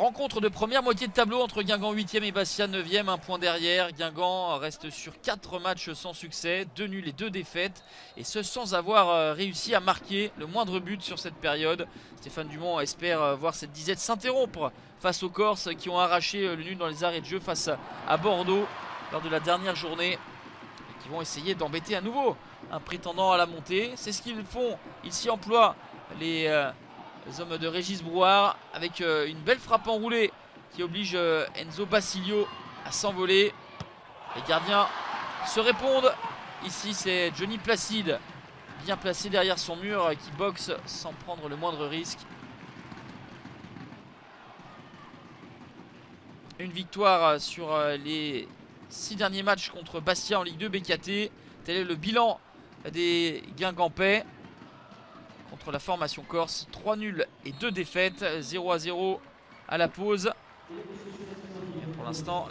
Rencontre de première moitié de tableau entre Guingamp 8e et Bastia 9e, un point derrière. Guingamp reste sur 4 matchs sans succès, 2 nuls et 2 défaites, et ce sans avoir réussi à marquer le moindre but sur cette période. Stéphane Dumont espère voir cette disette s'interrompre face aux Corses qui ont arraché le nul dans les arrêts de jeu face à Bordeaux lors de la dernière journée, et qui vont essayer d'embêter à nouveau un prétendant à la montée. C'est ce qu'ils font, ils s'y emploient, les hommes de Régis Brouard, avec une belle frappe enroulée qui oblige Enzo Basilio à s'envoler. Les gardiens se répondent. Ici c'est Johnny Placide, bien placé derrière son mur, qui boxe sans prendre le moindre risque. Une victoire sur les 6 derniers matchs contre Bastia en Ligue 2 BKT. Tel est le bilan des Guingampais contre la formation corse. 3 nuls et 2 défaites, 0-0 à la pause. Et pour l'instant,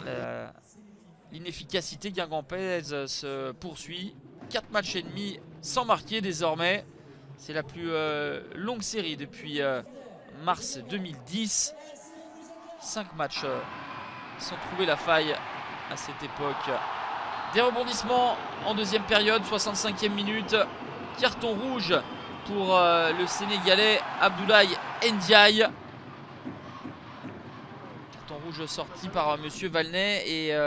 l'inefficacité guingampaise se poursuit. 4 matchs et demi sans marquer désormais. C'est la plus longue série depuis mars 2010. 5 matchs sans trouver la faille à cette époque. Des rebondissements en deuxième période, 65e minute. Carton rouge pour le Sénégalais Abdoulaye Ndiaye. Carton rouge sorti par Monsieur Valnet, et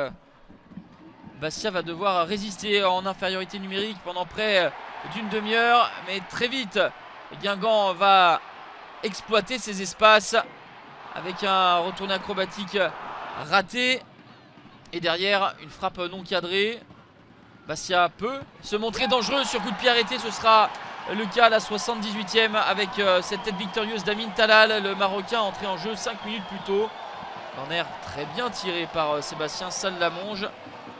Bastia va devoir résister en infériorité numérique pendant près d'une demi-heure. Mais très vite, Guingamp va exploiter ses espaces avec un retourné acrobatique raté. Et derrière, une frappe non cadrée. Bastia peut se montrer dangereux sur coup de pied arrêté. Ce sera le cas à la 78e avec cette tête victorieuse d'Amin Talal, le Marocain, entré en jeu 5 minutes plus tôt. Corner très bien tiré par Sébastien Sallamonge.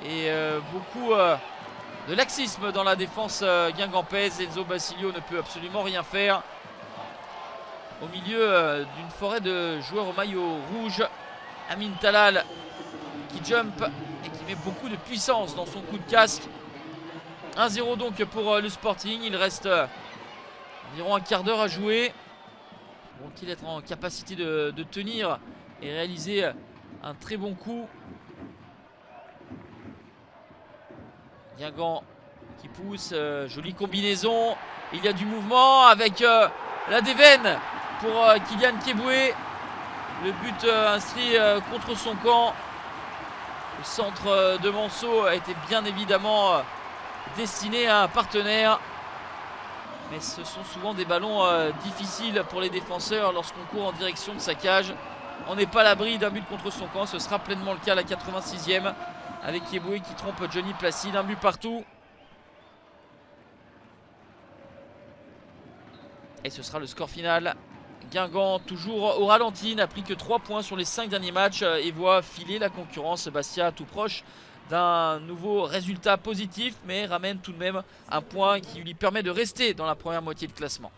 Et beaucoup de laxisme dans la défense guingampaise. Enzo Basilio ne peut absolument rien faire. Au milieu d'une forêt de joueurs au maillot rouge, Amin Talal qui jump et qui met beaucoup de puissance dans son coup de casque. 1-0 donc pour le Sporting. Il reste environ un quart d'heure à jouer. Vont-ils être en capacité de tenir et réaliser un très bon coup? Guingamp qui pousse, jolie combinaison. Il y a du mouvement avec la déveine pour Kylian Keboué. Le but inscrit contre son camp. Le centre de Manceau a été bien évidemment destiné à un partenaire. Mais ce sont souvent des ballons difficiles pour les défenseurs lorsqu'on court en direction de sa cage. On n'est pas à l'abri d'un but contre son camp. Ce sera pleinement le cas à la 86e avec Keboué qui trompe Johnny Placide. Un but partout. Et ce sera le score final. Guingamp toujours au ralenti, n'a pris que 3 points sur les 5 derniers matchs et voit filer la concurrence. Bastia tout proche d'un nouveau résultat positif, mais ramène tout de même un point qui lui permet de rester dans la première moitié de classement.